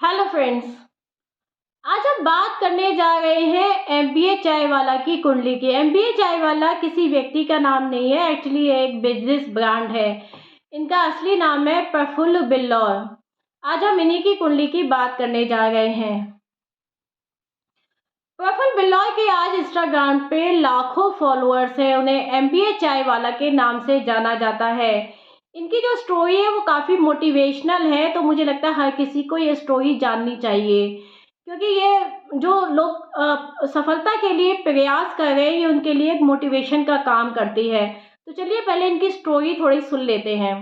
Hello friends. आज हम बात करने जा रहे हैं एमबीए चाय वाला की कुंडली की। एमबीए चाय वाला किसी व्यक्ति का नाम नहीं है, एक्चुअली ये एक बिजनेस ब्रांड है। इनका असली नाम है प्रफुल्ल बिल्लौर। आज हम इन्हीं की कुंडली की बात करने जा रहे हैं। प्रफुल्ल बिल्लौर के आज इंस्टाग्राम पे लाखों फॉलोअर्स हैं। उन्हें एमबीए चाय वाला के नाम से जाना जाता है। इनकी जो स्टोरी है वो काफ़ी मोटिवेशनल है, तो मुझे लगता है हर किसी को ये स्टोरी जाननी चाहिए, क्योंकि ये जो लोग सफलता के लिए प्रयास कर रहे हैं, ये उनके लिए एक मोटिवेशन का काम करती है। तो चलिए पहले इनकी स्टोरी थोड़ी सुन लेते हैं।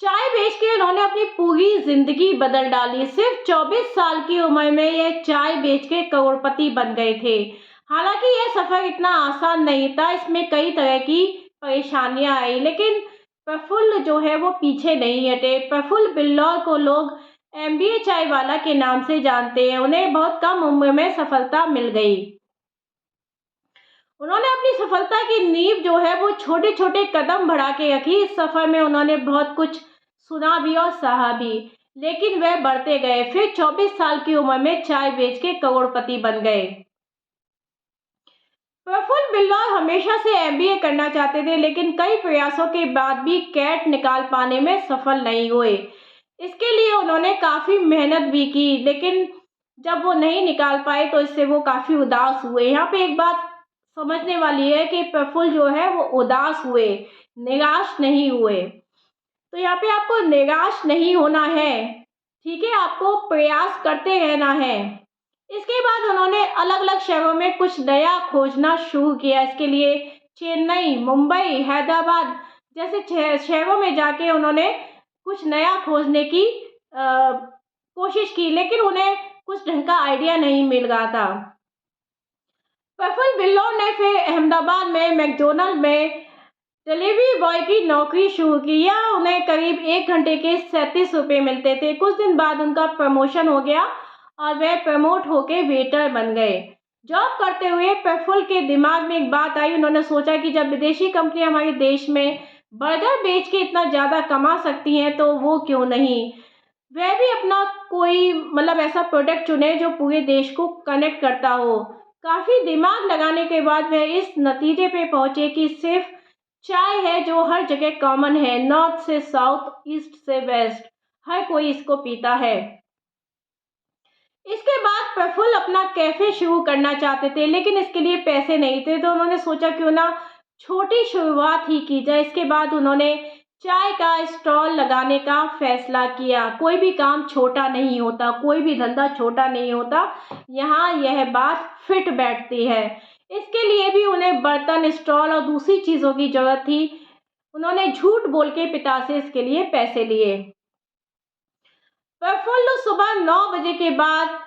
चाय बेच के उन्होंने अपनी पूरी जिंदगी बदल डाली। सिर्फ 24 साल की उम्र में ये चाय बेच के करोड़पति बन गए थे। हालांकि यह सफर इतना आसान नहीं था, इसमें कई तरह की परेशानियां आई, लेकिन प्रफुल्ल जो है वो पीछे नहीं हटे। प्रफुल्ल बिल्लौर को लोग एमबीए चाय वाला के नाम से जानते हैं। उन्हें बहुत कम उम्र में सफलता मिल गई। उन्होंने अपनी सफलता की नींव जो है वो छोटे छोटे कदम बढ़ा के रखी। इस सफर में उन्होंने बहुत कुछ सुना भी और सहा भी, लेकिन वह बढ़ते गए। फिर 24 साल की उम्र में चाय बेच के करोड़पति बन गए। प्रफुल्ल बिल्लौर हमेशा से एमबीए करना चाहते थे, लेकिन कई प्रयासों के बाद भी कैट निकाल पाने में सफल नहीं हुए। इसके लिए उन्होंने काफी मेहनत भी की, लेकिन जब वो नहीं निकाल पाए तो इससे वो काफी उदास हुए। यहाँ पे एक बात समझने वाली है कि प्रफुल्ल जो है वो उदास हुए, निराश नहीं हुए। तो यहाँ पे आपको निराश नहीं होना है, ठीक है, आपको प्रयास करते रहना है। इसके बाद उन्होंने अलग अलग शहरों में कुछ नया खोजना शुरू किया। इसके लिए चेन्नई, मुंबई, हैदराबाद जैसे शहरों में जाके उन्होंने कुछ नया खोजने की कोशिश की, लेकिन उन्हें कुछ ढंग का आइडिया नहीं मिल रहा था। प्रफुल्ल बिल्लौर ने फिर अहमदाबाद में मैकडोनल्ड में डिलीवरी बॉय की नौकरी शुरू की। यहाँ उन्हें करीब 1 घंटे के 37 रुपये मिलते थे। कुछ दिन बाद उनका प्रमोशन हो गया और वह प्रमोट होके वेटर बन गए। जॉब करते हुए प्रफुल्ल के दिमाग में एक बात आई। उन्होंने सोचा कि जब विदेशी कंपनियां हमारे देश में बर्गर बेच के इतना ज़्यादा कमा सकती हैं, तो वो क्यों नहीं वह भी अपना कोई ऐसा प्रोडक्ट चुने जो पूरे देश को कनेक्ट करता हो। काफ़ी दिमाग लगाने के बाद वह इस नतीजे पे पहुंचे कि सिर्फ चाय है जो हर जगह कॉमन है, नॉर्थ से साउथ, ईस्ट से वेस्ट, हर कोई इसको पीता है। इसके बाद प्रफुल्ल अपना कैफे शुरू करना चाहते थे, लेकिन इसके लिए पैसे नहीं थे, तो उन्होंने सोचा क्यों ना छोटी शुरुआत ही की जाए। इसके बाद उन्होंने चाय का स्टॉल लगाने का फैसला किया। कोई भी काम छोटा नहीं होता, कोई भी धंधा छोटा नहीं होता, यहाँ यह बात फिट बैठती है। इसके लिए भी उन्हें बर्तन, स्टॉल और दूसरी चीज़ों की जरूरत थी। उन्होंने झूठ बोल के पिता से इसके लिए पैसे लिए। प्रफुल्ल सुबह 9 बजे के बाद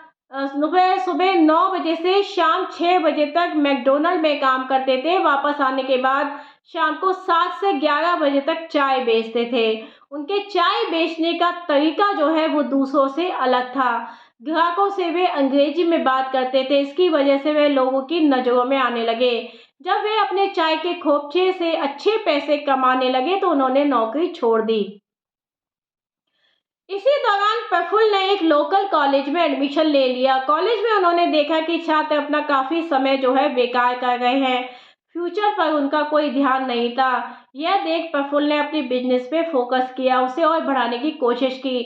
सुबह 9 बजे से शाम 6 बजे तक मैकडोनल्ड में काम करते थे। वापस आने के बाद शाम को 7 से 11 बजे तक चाय बेचते थे। उनके चाय बेचने का तरीका जो है वो दूसरों से अलग था। ग्राहकों से वे अंग्रेजी में बात करते थे। इसकी वजह से वे लोगों की नज़रों में आने लगे। जब वे अपने चाय के खोपचे से अच्छे पैसे कमाने लगे तो उन्होंने नौकरी छोड़ दी। इसी दौरान प्रफुल्ल ने एक लोकल कॉलेज में एडमिशन ले लिया। कॉलेज में उन्होंने देखा कि छात्र अपना काफी समय जो है बेकार कर रहे हैं, फ्यूचर पर उनका कोई ध्यान नहीं था। यह देख प्रफुल्ल ने अपने बिजनेस पे फोकस किया, उसे और बढ़ाने की कोशिश की।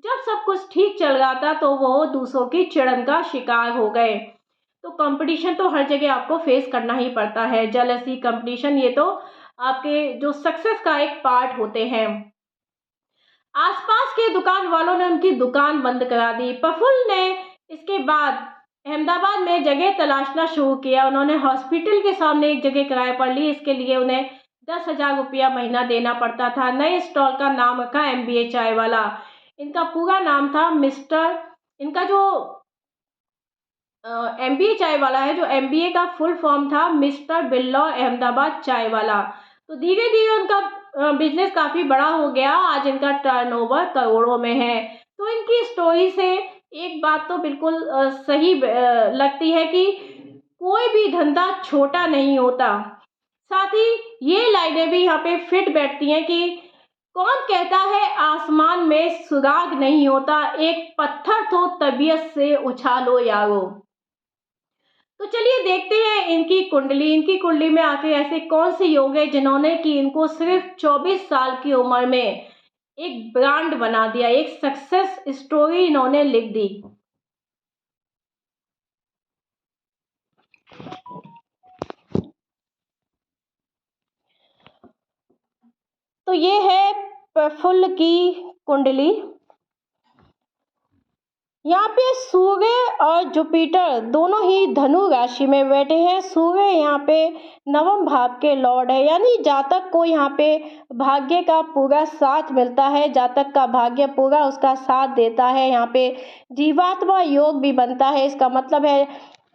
जब सब कुछ ठीक चल रहा था तो वो दूसरों की चिड़न का शिकार हो गए। तो कंपटीशन तो हर जगह आपको फेस करना ही पड़ता है। जेलसी, कंपटीशन, ये तो आपके जो सक्सेस का एक पार्ट होते हैं। आसपास के दुकान वालों ने उनकी दुकान बंद करा दी। प्रफुल्ल ने इसके बाद अहमदाबाद में जगह तलाशना शुरू किया। उन्होंने हॉस्पिटल के सामने एक जगह किराए पर ली। इसके लिए उन्हें 10,000 रुपया महीना देना पड़ता था। नए स्टॉल का नाम रखा एमबीए चाय वाला। इनका पूरा नाम था मिस्टर, इनका जो एमबीए चाय वाला है, जो एमबीए का फुल फॉर्म था मिस्टर बिल्लौर अहमदाबाद चाय वाला। तो धीरे धीरे उनका बिजनेस काफ़ी बड़ा हो गया। आज इनका टर्नओवर करोड़ों में है। तो इनकी स्टोरी से एक बात तो बिल्कुल सही लगती है कि कोई भी धंधा छोटा नहीं होता। साथ ही ये लाइनें भी यहाँ पे फिट बैठती हैं कि कौन कहता है आसमान में सुराग नहीं होता, एक पत्थर तो तबीयत से उछालो यारो। तो चलिए देखते हैं इनकी कुंडली में आखिर ऐसे कौन से योग है जिन्होंने कि इनको सिर्फ 24 साल की उम्र में एक ब्रांड बना दिया, एक सक्सेस स्टोरी इन्होंने लिख दी। तो ये है प्रफुल्ल की कुंडली। यहाँ पे सूर्य और जुपिटर दोनों ही धनु राशि में बैठे हैं। सूर्य यहाँ पे नवम भाव के लॉर्ड है, यानी जातक को यहाँ पे भाग्य का पूरा साथ मिलता है, जातक का भाग्य पूरा उसका साथ देता है। यहाँ पे जीवात्मा योग भी बनता है। इसका मतलब है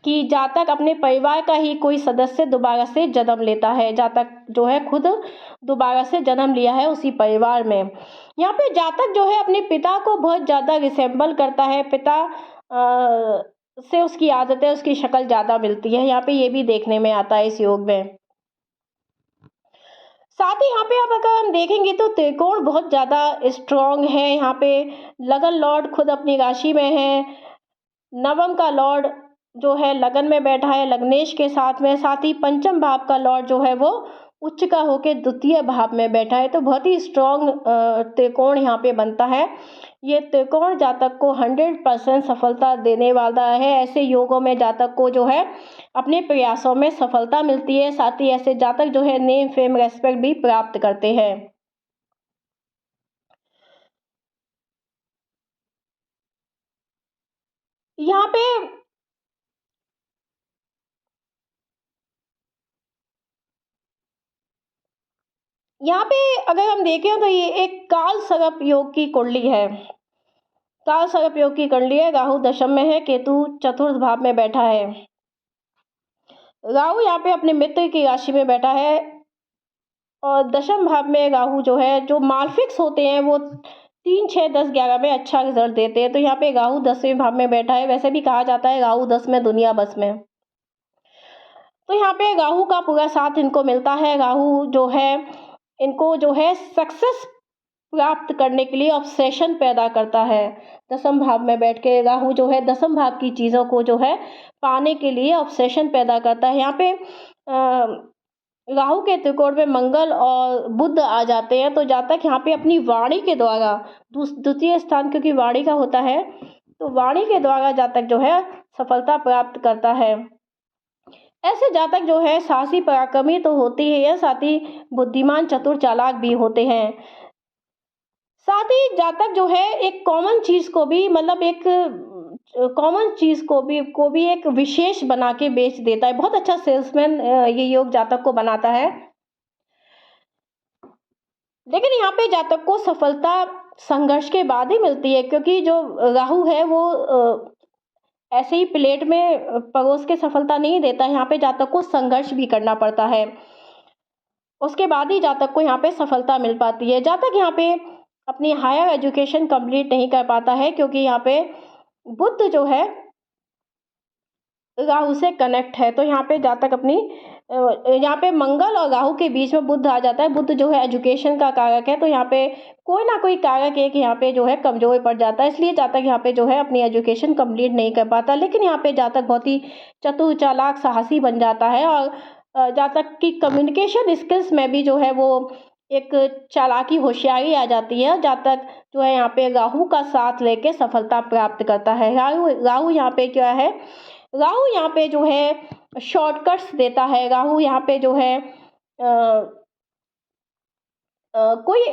कि जातक अपने परिवार का ही कोई सदस्य दोबारा से जन्म लेता है। जातक जो है खुद दोबारा से जन्म लिया है उसी परिवार में। यहाँ पे जातक जो है अपने पिता को बहुत ज़्यादा रिसेंबल करता है, पिता से उसकी आदतें, उसकी शक्ल ज़्यादा मिलती है। यहाँ पे ये भी देखने में आता है इस योग में। साथ ही यहाँ पे अब अगर हम देखेंगे तो त्रिकोण बहुत ज़्यादा स्ट्रॉन्ग है। यहाँ पे लगन लॉर्ड खुद अपनी राशि में है, नवम का लॉर्ड जो है लगन में बैठा है लग्नेश के साथ में, साथ ही पंचम भाव का लॉर्ड जो है वो उच्च का होकर द्वितीय भाव में बैठा है। तो बहुत ही स्ट्रॉन्ग त्रिकोण यहाँ पे बनता है। ये त्रिकोण जातक को 100% सफलता देने वाला है। ऐसे योगों में जातक को जो है अपने प्रयासों में सफलता मिलती है। साथ ही ऐसे जातक जो है नेम फेम रेस्पेक्ट भी प्राप्त करते हैं। यहाँ पे अगर हम देखें तो ये एक काल सर्प योग की कुंडली है। काल सर्प योग की कुंडली है। राहु दशम में है, केतु चतुर्थ भाव में बैठा है। राहु यहाँ पे अपने मित्र की राशि में बैठा है और दशम भाव में राहु जो है, जो मालफिक्स होते हैं वो 3, 6, 10, 11 में अच्छा रिजल्ट देते हैं। तो यहाँ पे राहु 10वें भाव में बैठा है। वैसे भी कहा जाता है राहु 10 में दुनिया बस में। तो यहाँ पे राहु का पूरा साथ इनको मिलता है। राहु जो है इनको जो है सक्सेस प्राप्त करने के लिए ऑब्सेशन पैदा करता है। दसम भाव में बैठ के राहु जो है दसम भाव की चीज़ों को जो है पाने के लिए ऑब्सेशन पैदा करता है। यहाँ पे राहु के त्रिकोण में मंगल और बुध आ जाते हैं। तो जातक यहाँ पे अपनी वाणी के द्वारा द्वितीय स्थान क्योंकि वाणी का होता है, तो वाणी के द्वारा जातक जो है सफलता प्राप्त करता है। ऐसे जातक जो है साहसी पराक्रमी तो होते ही है, साथ ही बुद्धिमान चतुर चालाक भी होते हैं। साथ ही जातक जो है एक कॉमन चीज़ को भी मतलब एक कॉमन चीज़ को भी एक विशेष बना के बेच देता है। बहुत अच्छा सेल्समैन ये योग जातक को बनाता है। लेकिन यहाँ पे जातक को सफलता संघर्ष के बाद ही मिलती है, क्योंकि जो राहु है वो ऐसे ही प्लेट में परोस के सफलता नहीं देता। यहाँ पे जातक को संघर्ष भी करना पड़ता है, उसके बाद ही जातक को यहाँ पे सफलता मिल पाती है। जातक यहाँ पे अपनी हायर एजुकेशन कंप्लीट नहीं कर पाता है, क्योंकि यहाँ पे बुध जो है राहु से कनेक्ट है। तो यहाँ पे जातक अपनी यहाँ पे मंगल और राहु के बीच में बुध आ जाता है। बुध जो है एजुकेशन का कारक है, तो यहाँ पे कोई ना कोई कारक एक यहाँ पे जो है कमजोर पड़ जाता है, इसलिए जातक यहाँ पे जो है अपनी एजुकेशन कंप्लीट नहीं कर पाता। लेकिन यहाँ पे जातक बहुत ही चतुर चालाक साहसी बन जाता है और जातक की कम्युनिकेशन स्किल्स में भी जो है वो एक चालाकी होशियारी आ जाती है। जातक जो है यहाँ पे राहु का साथ लेके सफलता प्राप्त करता है। राहु यहाँ पे क्या है, राहु यहाँ पे जो है शॉर्टकट्स देता है। राहु यहाँ पे जो है कोई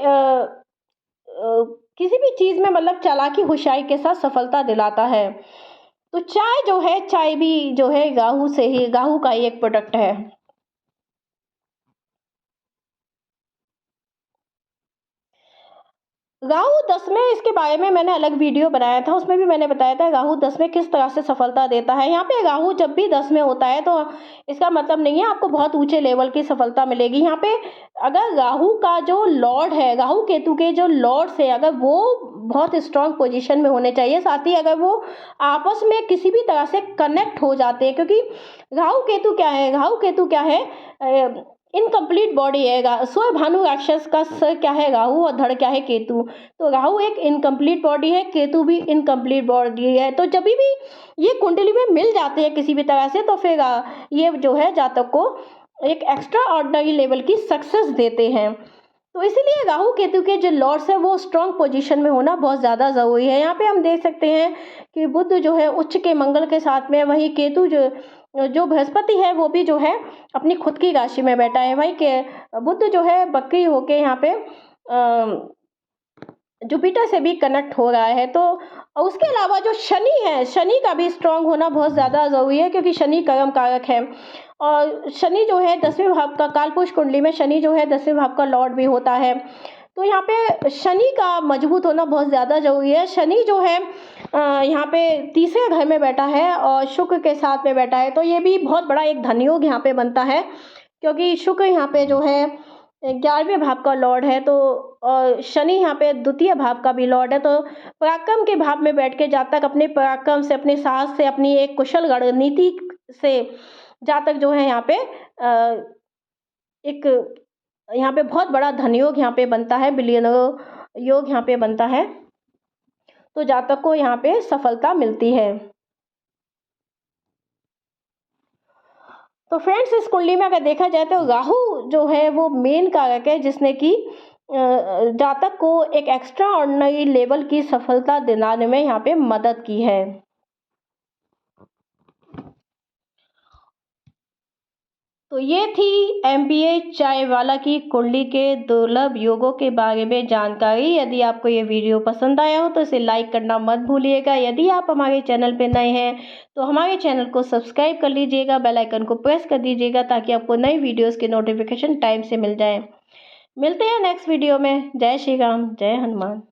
किसी भी चीज़ में मतलब चालाकी होशियारी के साथ सफलता दिलाता है। तो चाय जो है, चाय भी जो है राहु का ही एक प्रोडक्ट है। राहु 10 में इसके बारे में मैंने अलग वीडियो बनाया था, उसमें भी मैंने बताया था राहु 10 में किस तरह से सफलता देता है। यहाँ पे राहु जब भी 10 में होता है तो इसका मतलब नहीं है आपको बहुत ऊंचे लेवल की सफलता मिलेगी। यहाँ पे अगर राहु का जो लॉर्ड है, राहु केतु के जो लॉर्ड्स है, अगर वो बहुत स्ट्रांग पोजीशन में होने चाहिए, साथ ही अगर वो आपस में किसी भी तरह से कनेक्ट हो जाते हैं, क्योंकि राहु केतु क्या है, इनकम्प्लीट बॉडी है। सूर्य भानु राक्षस का सर क्या है राहु और धड़ क्या है केतु। तो राहु एक इनकम्प्लीट बॉडी है, केतु भी इनकम्प्लीट बॉडी है। तो जब भी ये कुंडली में मिल जाते हैं किसी भी तरह से, तो फिर ये जो है जातक को एक एक्स्ट्रा ऑर्डिनरी लेवल की सक्सेस देते हैं। तो इसीलिए राहु केतु के जो लॉर्ड्स है वो स्ट्रॉन्ग पोजीशन में होना बहुत ज़्यादा ज़रूरी है। यहाँ पे हम देख सकते हैं कि बुध जो है उच्च के मंगल के साथ में, वहीं केतु जो बृहस्पति है वो भी जो है अपनी खुद की राशि में बैठा है। वहीं के बुध जो है बकरी होके यहाँ पे जुपिटर से भी कनेक्ट हो रहा है। तो उसके अलावा जो शनि है, शनि का भी स्ट्रांग होना बहुत ज़्यादा ज़रूरी है, क्योंकि शनि कर्म कारक है। और शनि जो है 10वें भाव का, कालपुरुष कुंडली में शनि जो है 10वें भाव का लॉर्ड भी होता है। तो यहाँ पे शनि का मजबूत होना बहुत ज़्यादा ज़रूरी है। शनि जो है यहाँ पे तीसरे घर में बैठा है और शुक्र के साथ में बैठा है। तो ये भी बहुत बड़ा एक धनयोग यहाँ पे बनता है, क्योंकि शुक्र यहाँ पे जो है 11वें भाव का लॉर्ड है। तो और शनि यहाँ पे द्वितीय भाव का भी लॉर्ड है। तो पराक्रम के भाव में बैठ के जातक अपने पराक्रम से, अपने साहस से, अपनी एक कुशल रणनीति से जातक जो है यहाँ पे एक यहाँ पे बहुत बड़ा धनयोग यहाँ पे बनता है, बिलियनर योग यहाँ पे बनता है। तो जातक को यहाँ पे सफलता मिलती है। तो फ्रेंड्स, इस कुंडली में अगर देखा जाए तो राहु जो है वो मेन कारक है, जिसने कि जातक को एक एक्स्ट्रा ऑर्डिनरी लेवल की सफलता दिलाने में यहाँ पे मदद की है। तो ये थी MBA चायवाला की कुंडली के दुर्लभ योगों के बारे में जानकारी। यदि आपको ये वीडियो पसंद आया हो तो इसे लाइक करना मत भूलिएगा। यदि आप हमारे चैनल पे नए हैं तो हमारे चैनल को सब्सक्राइब कर लीजिएगा, बेल आइकन को प्रेस कर दीजिएगा, ताकि आपको नई वीडियोस के नोटिफिकेशन टाइम से मिल जाए। मिलते हैं नेक्स्ट वीडियो में। जय श्री राम, जय हनुमान।